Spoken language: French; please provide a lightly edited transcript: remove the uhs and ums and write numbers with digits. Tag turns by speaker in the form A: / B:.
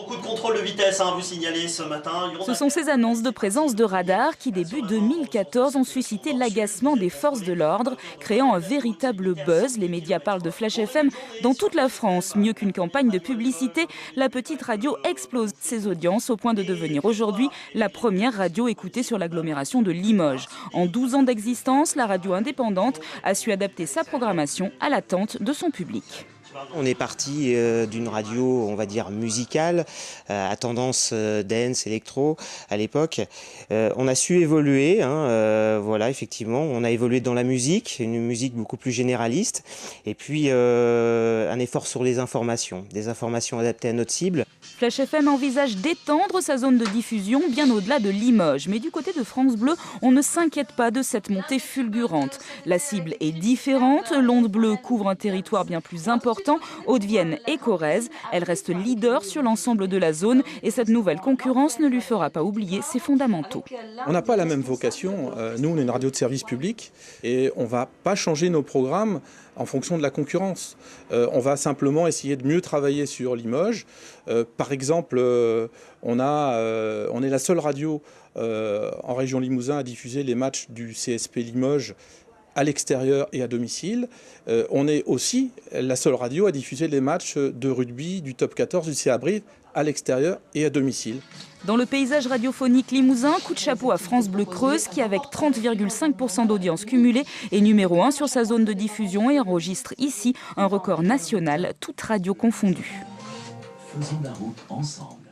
A: Beaucoup de contrôle de vitesse, vous signalez ce matin.
B: Ce sont ces annonces de présence de radars qui, début 2014, ont suscité l'agacement des forces de l'ordre, créant un véritable buzz. Les médias parlent de Flash FM dans toute la France. Mieux qu'une campagne de publicité, la petite radio explose ses audiences au point de devenir aujourd'hui la première radio écoutée sur l'agglomération de Limoges. En 12 ans d'existence, la radio indépendante a su adapter sa programmation à l'attente de son public.
C: On est parti d'une radio, on va dire, musicale, à tendance dance, électro à l'époque. On a su évoluer, voilà, effectivement. On a évolué dans la musique, une musique beaucoup plus généraliste. Et puis, un effort sur les informations, des informations adaptées à notre cible.
B: Flash FM envisage d'étendre sa zone de diffusion bien au-delà de Limoges. Mais du côté de France Bleu, on ne s'inquiète pas de cette montée fulgurante. La cible est différente. L'onde bleue couvre un territoire bien plus important, Haute-Vienne et Corrèze. Elle reste leader sur l'ensemble de la zone et cette nouvelle concurrence ne lui fera pas oublier ses fondamentaux.
D: On n'a pas la même vocation. Nous, on est une radio de service public et on ne va pas changer nos programmes en fonction de la concurrence. On va simplement essayer de mieux travailler sur Limoges. Par exemple, on est la seule radio en région Limousin à diffuser les matchs du CSP Limoges à l'extérieur et à domicile. On est aussi la seule radio à diffuser les matchs de rugby du top 14 du CA Brive à l'extérieur et à domicile.
B: Dans le paysage radiophonique limousin, coup de chapeau à France Bleu Creuse qui, avec 30,5% d'audience cumulée, est numéro 1 sur sa zone de diffusion et enregistre ici un record national, toute radio confondue.
E: Faisons la route ensemble.